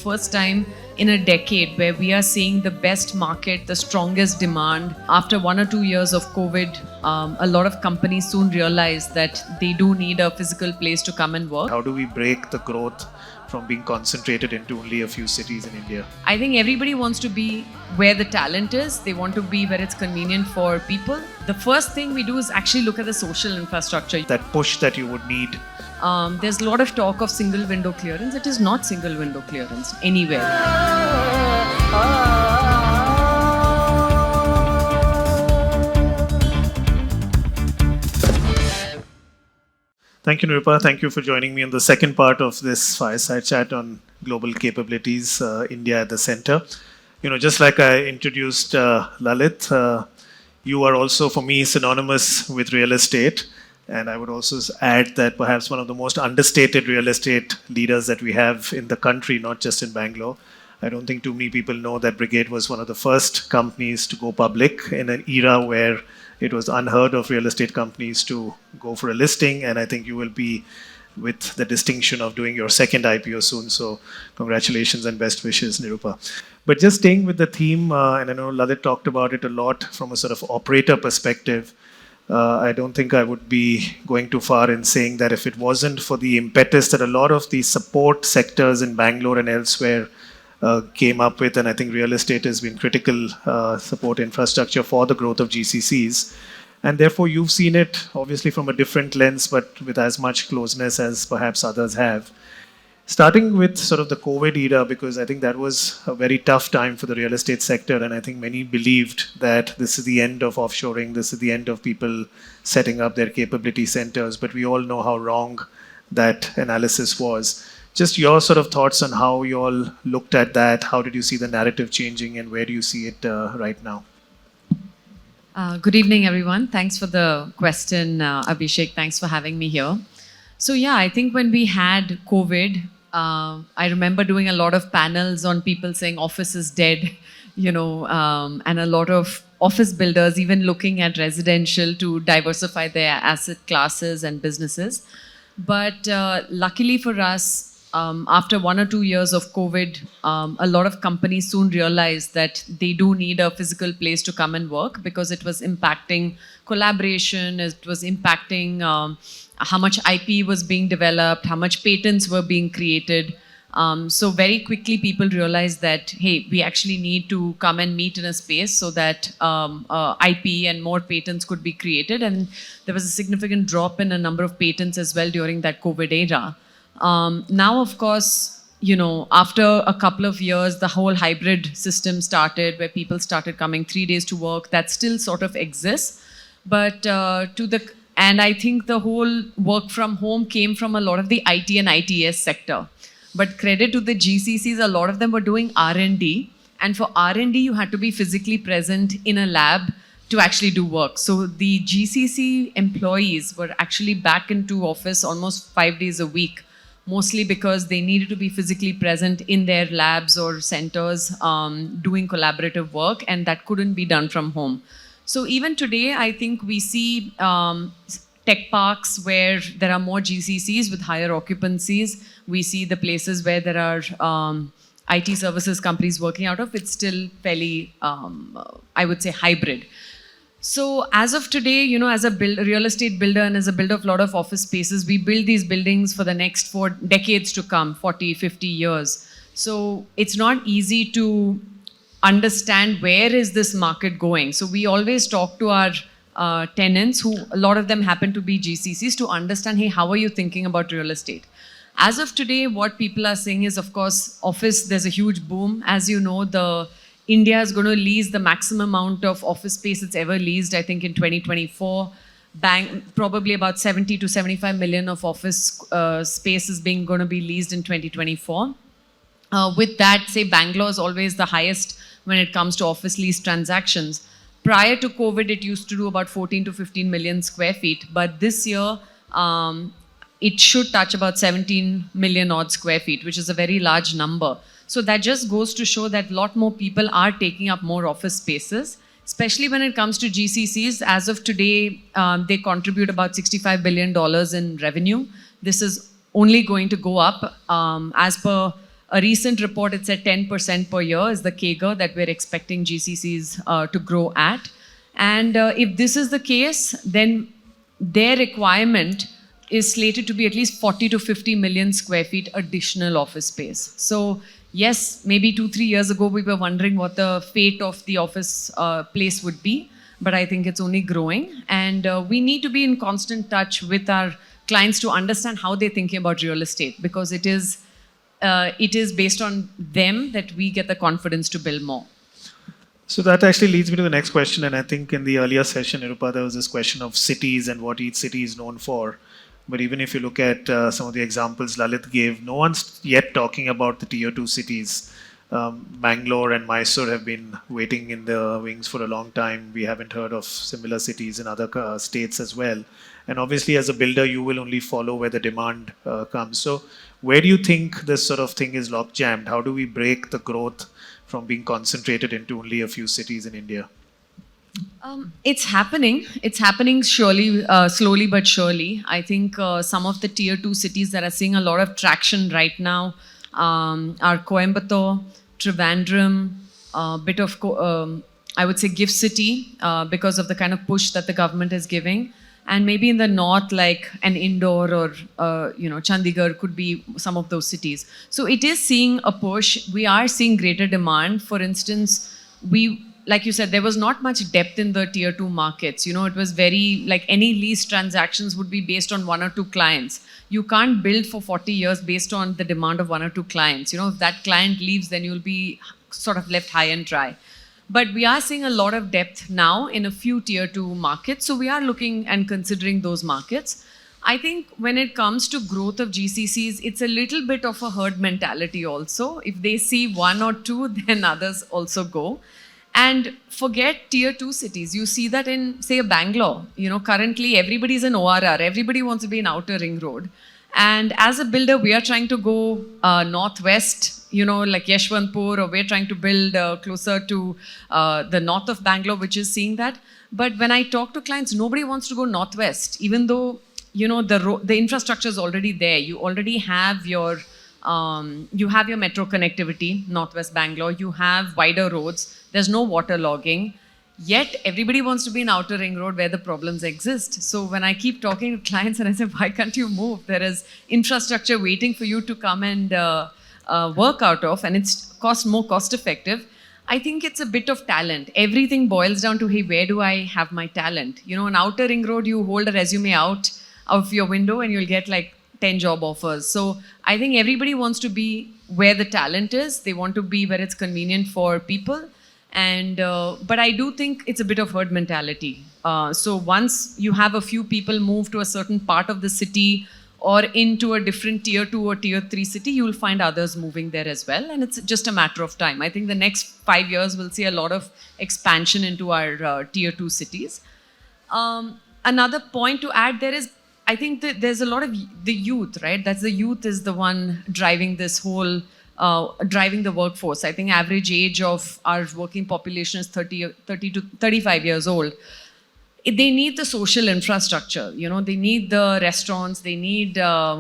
first time in a decade where we are seeing the best market, the strongest demand. After 1 or 2 years of COVID, a lot of companies soon realized that they do need a physical place to come and work. How do we break the growth from being concentrated into only a few cities in India? I think everybody wants to be where the talent is. They want to be where it's convenient for people. The first thing we do is actually look at the social infrastructure. That push that you would need. There's a lot of talk of single window clearance. It is not single window clearance anywhere. Thank you, Nirupa. Thank you for joining me on the second part of this fireside chat on global capabilities, India at the center. Just like I introduced Lalit, you are also, for me, synonymous with real estate. And I would also add that perhaps one of the most understated real estate leaders that we have in the country, not just in Bangalore. I don't think too many people know that Brigade was one of the first companies to go public in an era where it was unheard of real estate companies to go for a listing. And I think you will be with the distinction of doing your second IPO soon. So congratulations and best wishes, Nirupa. But just staying with the theme, and I know Lalit talked about it a lot from a sort of operator perspective. I don't think I would be going too far in saying that if it wasn't for the impetus that a lot of the support sectors in Bangalore and elsewhere came up with, and I think real estate has been critical support infrastructure for the growth of GCCs. And therefore, you've seen it obviously from a different lens, but with as much closeness as perhaps others have. Starting with sort of the COVID era, because I think that was a very tough time for the real estate sector. And I think many believed that this is the end of offshoring, this is the end of people setting up their capability centers. But we all know how wrong that analysis was. Just your sort of thoughts on how you all looked at that. How did you see the narrative changing and where do you see it right now? Good evening, everyone. Thanks for the question, Abhishek. Thanks for having me here. So yeah, I think when we had COVID, I remember doing a lot of panels on people saying office is dead, and a lot of office builders even looking at residential to diversify their asset classes and businesses. But luckily for us, after 1 or 2 years of COVID, a lot of companies soon realized that they do need a physical place to come and work because it was impacting collaboration, it was impacting how much IP was being developed, how much patents were being created. So very quickly people realized that, hey, we actually need to come and meet in a space so that IP and more patents could be created. And there was a significant drop in a number of patents as well during that COVID era. Now, of course, after a couple of years, the whole hybrid system started where people started coming 3 days to work. That still sort of exists. But and I think the whole work from home came from a lot of the IT and ITS sector. But credit to the GCCs, a lot of them were doing R&D. And for R&D, you had to be physically present in a lab to actually do work. So the GCC employees were actually back into office almost 5 days a week, mostly because they needed to be physically present in their labs or centers doing collaborative work, and that couldn't be done from home. So even today, I think we see tech parks where there are more GCCs with higher occupancies. We see the places where there are IT services companies working out of. It's still fairly, I would say, hybrid. So as of today, as a real estate builder and as a builder of a lot of office spaces, we build these buildings for the next 4 decades to come, 40, 50 years. So it's not easy to understand where is this market going. So we always talk to our tenants, who a lot of them happen to be GCCs, to understand, hey, how are you thinking about real estate? As of today, what people are saying is, of course, office, there's a huge boom. As you know, India is going to lease the maximum amount of office space it's ever leased, I think in 2024. Probably about 70 to 75 million of office space is going to be leased in 2024. With that, say Bangalore is always the highest when it comes to office lease transactions. Prior to COVID, it used to do about 14 to 15 million square feet. But this year, it should touch about 17 million odd square feet, which is a very large number. So that just goes to show that a lot more people are taking up more office spaces, especially when it comes to GCCs. As of today, they contribute about $65 billion in revenue. This is only going to go up. As per A recent report, it said 10% per year is the CAGR that we're expecting GCCs to grow at. And if this is the case, then their requirement is slated to be at least 40 to 50 million square feet additional office space. So yes, maybe 2-3 years ago, we were wondering what the fate of the office place would be, but I think it's only growing. And we need to be in constant touch with our clients to understand how they're thinking about real estate, because it is based on them that we get the confidence to build more. So that actually leads me to the next question. And I think in the earlier session, Nirupa, there was this question of cities and what each city is known for. But even if you look at some of the examples Lalit gave, no one's yet talking about the tier 2 cities. Bangalore and Mysore have been waiting in the wings for a long time. We haven't heard of similar cities in other states as well. And obviously, as a builder, you will only follow where the demand comes. So where do you think this sort of thing is lock jammed? How do we break the growth from being concentrated into only a few cities in India? It's happening. It's happening surely, slowly but surely. I think some of the tier 2 cities that are seeing a lot of traction right now are Coimbatore, Trivandrum, a bit of, I would say, Gift City, because of the kind of push that the government is giving. And maybe in the north, like an Indore or Chandigarh could be some of those cities. So it is seeing a push. We are seeing greater demand. For instance, like you said, there was not much depth in the tier 2 markets. It was very, like any lease transactions would be based on 1 or 2 clients. You can't build for 40 years based on the demand of 1 or 2 clients. If that client leaves, then you'll be sort of left high and dry. But we are seeing a lot of depth now in a few tier 2 markets. So we are looking and considering those markets. I think when it comes to growth of GCCs, it's a little bit of a herd mentality also. If they see 1 or 2, then others also go. And forget tier 2 cities. You see that in, say, Bangalore. Currently everybody's in ORR. Everybody wants to be in Outer Ring Road. And as a builder, we are trying to go northwest, like Yeshwanthpur, or we're trying to build closer to the north of Bangalore, which is seeing that. But when I talk to clients, nobody wants to go northwest, even though, the infrastructure is already there. You already have your metro connectivity, northwest Bangalore. You have wider roads. There's no waterlogging. Yet everybody wants to be in Outer Ring Road where the problems exist. So when I keep talking to clients and I say, why can't you move? There is infrastructure waiting for you to come and work out of, and it's more cost effective. I think it's a bit of talent. Everything boils down to, hey, where do I have my talent? In Outer Ring Road, you hold a resume out of your window and you'll get like 10 job offers. So I think everybody wants to be where the talent is. They want to be where it's convenient for people. And but I do think it's a bit of herd mentality. So once you have a few people move to a certain part of the city or into a different tier 2 or tier 3 city, you will find others moving there as well. And it's just a matter of time. I think the next 5 years we'll see a lot of expansion into our tier 2 cities. Another point to add there is, I think that there's a lot of the youth, right? That's the youth is the one driving this whole driving the workforce. I think average age of our working population is 30 to 35 years old. They need the social infrastructure. They need the restaurants, they need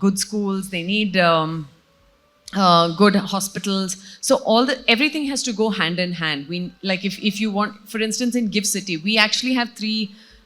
good schools, they need good hospitals. So everything has to go hand in hand. If you want, for instance, in Gift City, we actually have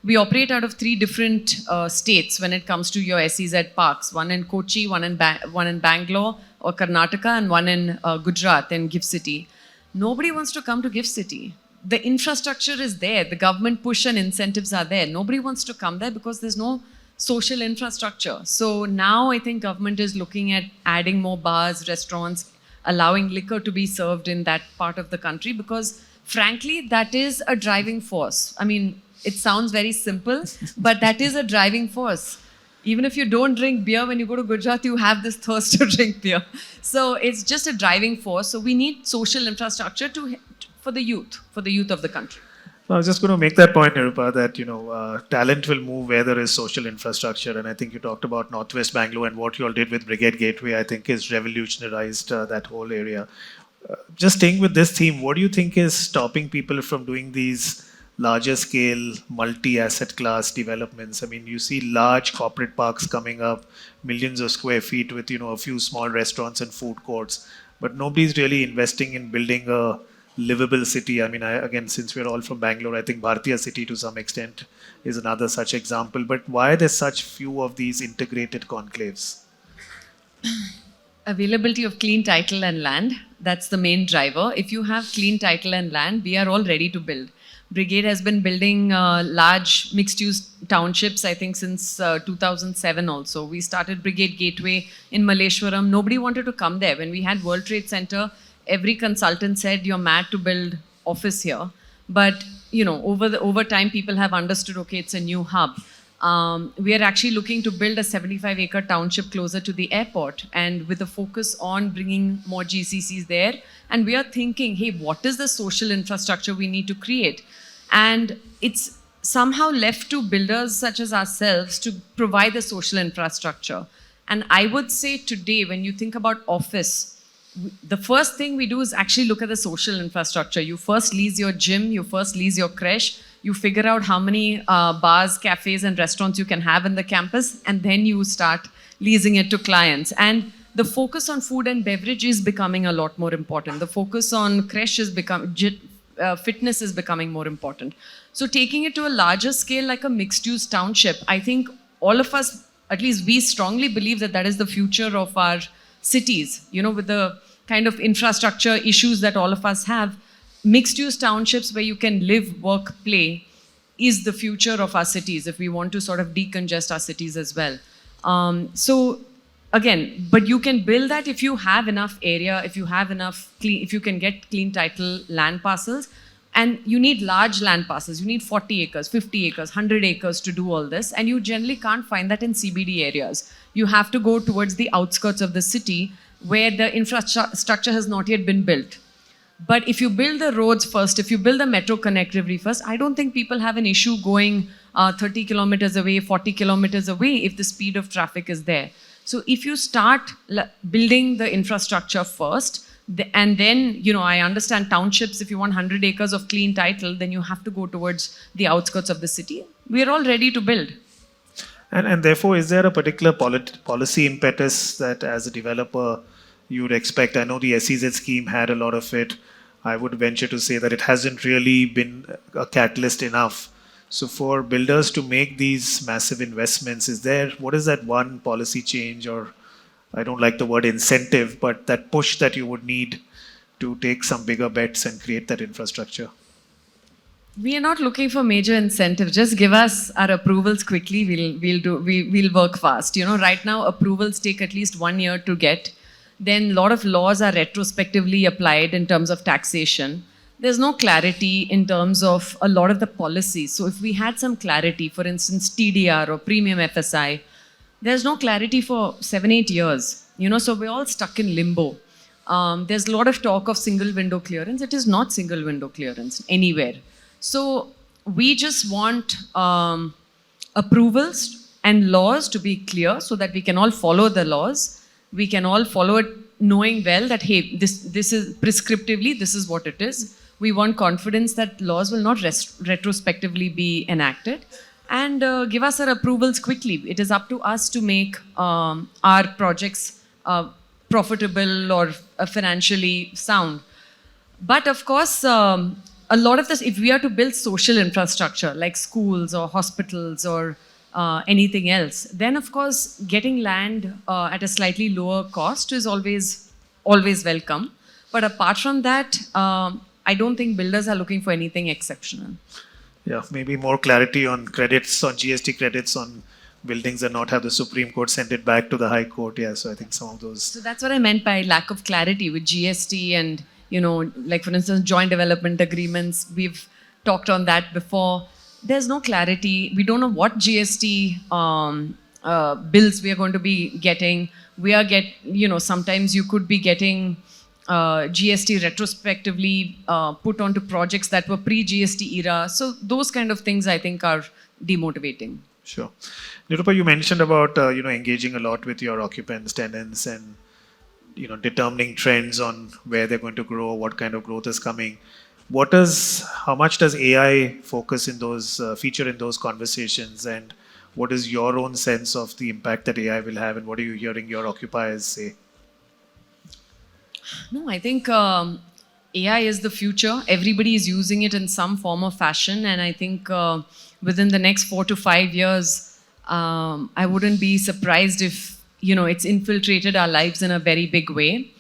we operate out of 3 different states when it comes to your SEZ parks. One in Kochi, one in Bangalore or Karnataka, and one in Gujarat in Gift City. Nobody wants to come to Gift City. The infrastructure is there. The government push and incentives are there. Nobody wants to come there because there's no social infrastructure. So now I think government is looking at adding more bars, restaurants, allowing liquor to be served in that part of the country, because frankly, that is a driving force. I mean, it sounds very simple, but that is a driving force. Even if you don't drink beer, when you go to Gujarat, you have this thirst to drink beer. So it's just a driving force. So we need social infrastructure for the youth of the country. I was just going to make that point, Nirupa, that talent will move where there is social infrastructure. And I think you talked about Northwest Bangalore, and what you all did with Brigade Gateway, I think, has revolutionized that whole area. Just staying with this theme, what do you think is stopping people from doing these larger scale, multi-asset class developments? I mean, you see large corporate parks coming up, millions of square feet with, a few small restaurants and food courts. but nobody's really investing in building a livable city. I mean, again, since we're all from Bangalore, I think Bharatiya city to some extent is another such example. But why are there such few of these integrated conclaves? Availability of clean title and land, that's the main driver. If you have clean title and land, we are all ready to build. Brigade has been building large mixed-use townships, I think, since 2007 also. We started Brigade Gateway in Malleshwaram. Nobody wanted to come there. When we had World Trade Center, every consultant said, you're mad to build office here. But, over time, people have understood, okay, it's a new hub. We are actually looking to build a 75-acre township closer to the airport, and with a focus on bringing more GCCs there. And we are thinking, hey, what is the social infrastructure we need to create? And it's somehow left to builders such as ourselves to provide the social infrastructure. And I would say today, when you think about office, the first thing we do is actually look at the social infrastructure. You first lease your gym, you first lease your creche, you figure out how many bars, cafes, and restaurants you can have in the campus, and then you start leasing it to clients. And the focus on food and beverage is becoming a lot more important. The focus on creche is fitness is becoming more important. So taking it to a larger scale, like a mixed-use township, I think all of us, at least we strongly believe that that is the future of our cities. With the kind of infrastructure issues that all of us have, mixed-use townships where you can live, work, play is the future of our cities if we want to sort of decongest our cities as well. So again, but you can build that if you have enough area, if you can get clean title land parcels, and you need large land parcels. You need 40 acres, 50 acres, 100 acres to do all this, and you generally can't find that in CBD areas. You have to go towards the outskirts of the city where the infrastructure has not yet been built. But if you build the roads first, if you build the metro connectivity first, I don't think people have an issue going 30 kilometers away, 40 kilometers away if the speed of traffic is there. So if you start building the infrastructure first, and then, I understand townships, if you want 100 acres of clean title, then you have to go towards the outskirts of the city. We are all ready to build. And therefore, is there a particular policy impetus that as a developer you would expect? I know the SEZ scheme had a lot of it. I would venture to say that it hasn't really been a catalyst enough. So for builders to make these massive investments, what is that one policy change, or I don't like the word incentive, but that push that you would need to take some bigger bets and create that infrastructure? We are not looking for major incentive. Just give us our approvals quickly. We'll work fast. Right now approvals take at least 1 year to get. Then a lot of laws are retrospectively applied in terms of taxation. There's no clarity in terms of a lot of the policies. So if we had some clarity, for instance, TDR or premium FSI, there's no clarity for 7-8 years. So we're all stuck in limbo. There's a lot of talk of single window clearance. It is not single window clearance anywhere. So we just want approvals and laws to be clear so that we can all follow the laws. We can all follow it knowing well that, hey, this is prescriptively, this is what it is. We want confidence that laws will not retrospectively be enacted, and give us our approvals quickly. It is up to us to make our projects profitable or financially sound. But of course, a lot of this, if we are to build social infrastructure like schools or hospitals or anything else, then of course getting land at a slightly lower cost is always welcome. But apart from that, I don't think builders are looking for anything exceptional. Yeah, maybe more clarity on credits, on GST credits on buildings, and not have the Supreme Court send it back to the High Court. Yeah, so I think some of those. So that's what I meant by lack of clarity with GST and, like for instance, joint development agreements. We've talked on that before. There's no clarity. We don't know what GST bills we are going to be getting. Sometimes you could be getting GST retrospectively put onto projects that were pre-GST era. So those kind of things I think are demotivating. Sure. Nirupa, you mentioned about engaging a lot with your occupants, tenants, and determining trends on where they're going to grow, what kind of growth is coming. How much does AI focus in those feature in those conversations, and what is your own sense of the impact that AI will have, and what are you hearing your occupiers say? No, I think AI is the future. Everybody is using it in some form or fashion, and I think within the next 4 to 5 years, I wouldn't be surprised if it's infiltrated our lives in a very big way.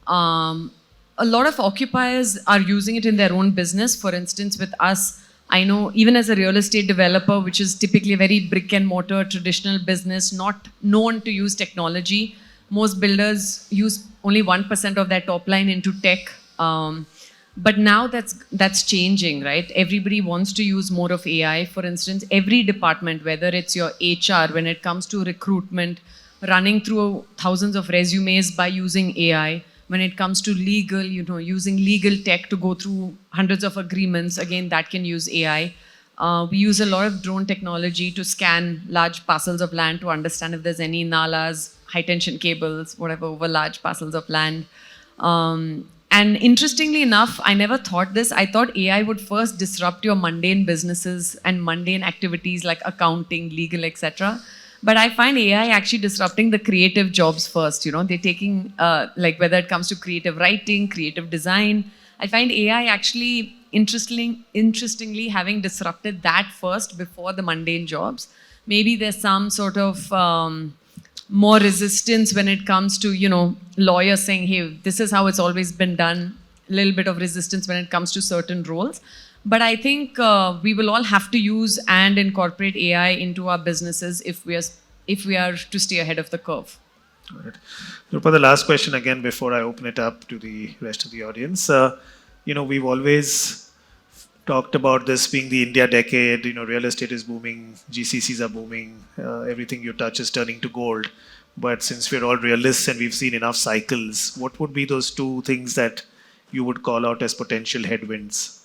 Um, a lot of occupiers are using it in their own business. For instance, with us, I know even as a real estate developer, which is typically a very brick and mortar traditional business, not known to use technology, most builders use only 1% of their top line into tech. But now that's changing, right? Everybody wants to use more of AI. For instance, every department, whether it's your HR, when it comes to recruitment, running through thousands of resumes by using AI. When it comes to legal, using legal tech to go through hundreds of agreements, again, that can use AI. We use a lot of drone technology to scan large parcels of land to understand if there's any nalas, high tension cables, whatever, over large parcels of land. And interestingly enough, I never thought this. I thought AI would first disrupt your mundane businesses and mundane activities like accounting, legal, etc. But I find AI actually disrupting the creative jobs first. They're taking, like whether it comes to creative writing, creative design. I find AI actually interestingly having disrupted that first before the mundane jobs. Maybe there's some sort of more resistance when it comes to, lawyers saying, hey, this is how it's always been done. A little bit of resistance when it comes to certain roles. But I think we will all have to use and incorporate AI into our businesses if we are to stay ahead of the curve. All right. Nirupa, the last question again before I open it up to the rest of the audience. We've always talked about this being the India decade. Real estate is booming, GCCs are booming, everything you touch is turning to gold. But since we're all realists and we've seen enough cycles, what would be those two things that you would call out as potential headwinds?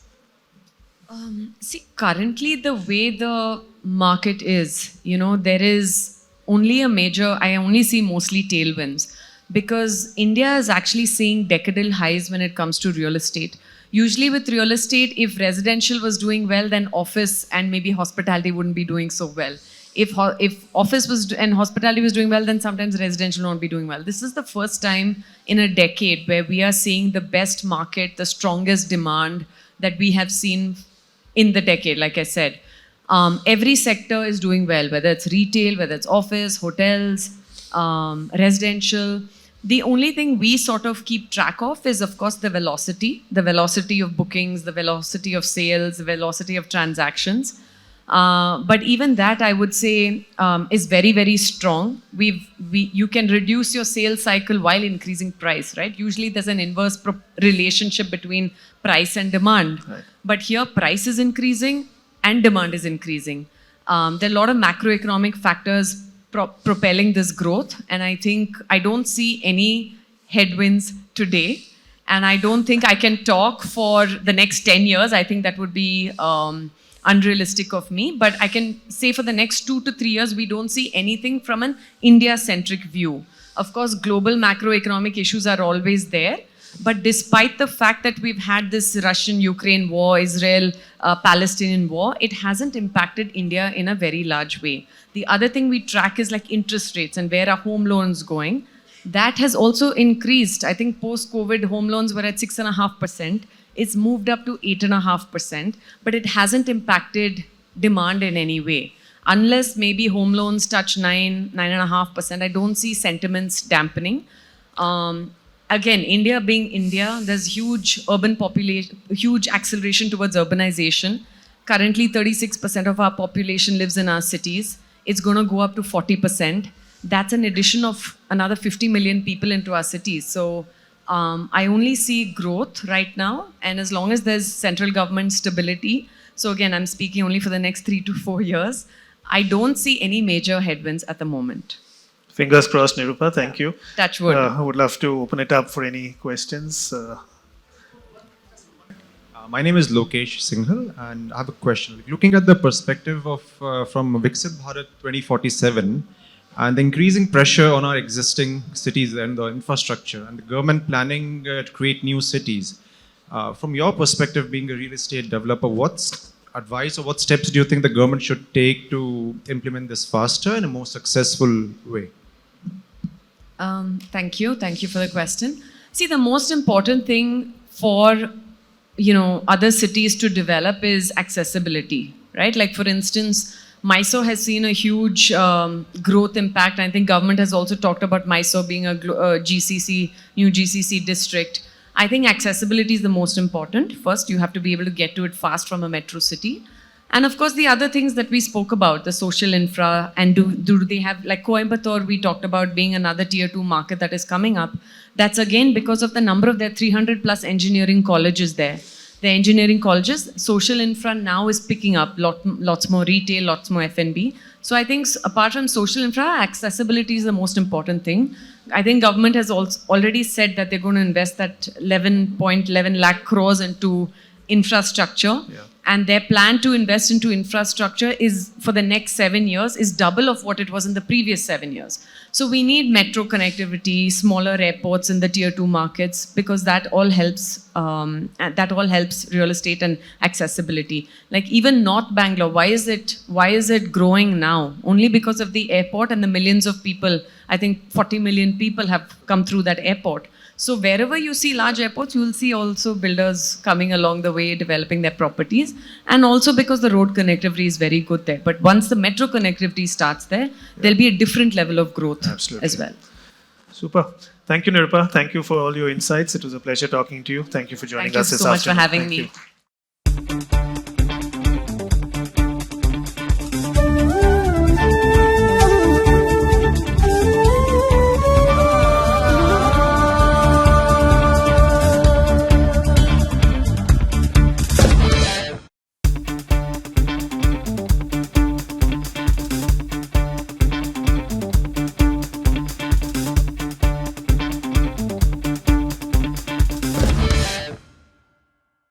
Currently the way the market is, there is only I only see mostly tailwinds because India is actually seeing decadal highs when it comes to real estate. Usually with real estate, if residential was doing well, then office and maybe hospitality wouldn't be doing so well. If office was and hospitality was doing well, then sometimes residential won't be doing well. This is the first time in a decade where we are seeing the best market, the strongest demand that we have seen in the decade, like I said. Every sector is doing well, whether it's retail, whether it's office, hotels, residential. The only thing we sort of keep track of is, of course, the velocity of bookings, the velocity of sales, the velocity of transactions. But even that, I would say, is very, very strong. You can reduce your sales cycle while increasing price, right? Usually there's an inverse relationship between price and demand. Right. But here, price is increasing and demand is increasing. There are a lot of macroeconomic factors propelling this growth. And I think I don't see any headwinds today. And I don't think I can talk for the next 10 years. I think that would be unrealistic of me. But I can say for the next 2 to 3 years, we don't see anything from an India-centric view. Of course, global macroeconomic issues are always there. But despite the fact that we've had this Russian-Ukraine war, Israel-Palestinian war, it hasn't impacted India in a very large way. The other thing we track is like interest rates and where are home loans going. That has also increased. I think post-COVID, home loans were at 6.5%. It's moved up to 8.5%, but it hasn't impacted demand in any way. Unless maybe home loans touch 9.5%, I don't see sentiments dampening. Again, India being India, there's huge urban population, huge acceleration towards urbanization. Currently, 36% of our population lives in our cities. It's going to go up to 40%. That's an addition of another 50 million people into our cities. So I only see growth right now. And as long as there's central government stability, so again, I'm speaking only for the next 3 to 4 years, I don't see any major headwinds at the moment. Fingers crossed, Nirupa. Thank you. Touch wood. I would love to open it up for any questions. My name is Lokesh Singhal, and I have a question. Looking at the perspective of from Viksit Bharat 2047, and the increasing pressure on our existing cities and the infrastructure, and the government planning to create new cities. From your perspective, being a real estate developer, what's advice or what steps do you think the government should take to implement this faster in a more successful way? Thank you. Thank you for the question. See, the most important thing for other cities to develop is accessibility, right? Like for instance, Mysore has seen a huge growth impact. I think government has also talked about Mysore being a GCC, new GCC district. I think accessibility is the most important. First, you have to be able to get to it fast from a metro city. And of course, the other things that we spoke about, the social infra, and do they have, like Coimbatore, we talked about being another tier 2 market that is coming up. That's again because of the number of their 300 plus engineering colleges there. The engineering colleges, social infra now is picking up, lots more retail, lots more F&B. So I think apart from social infra, accessibility is the most important thing. I think government has already said that they're going to invest that 11.11 lakh crores into infrastructure. Yeah. And their plan to invest into infrastructure is for the next 7 years is double of what it was in the previous 7 years. So we need metro connectivity, smaller airports in the tier 2 markets, because that all helps. Real estate and accessibility. Like even North Bangalore, why is it growing now? Only because of the airport and the millions of people. I think 40 million people have come through that airport. So wherever you see large airports, you will see also builders coming along the way, developing their properties. And also because the road connectivity is very good there. But once the metro connectivity starts there, there'll be a different level of growth as well. Super. Thank you, Nirupa. Thank you for all your insights. It was a pleasure talking to you. Thank you for joining us this afternoon. Thank you so much for having Thank me. you.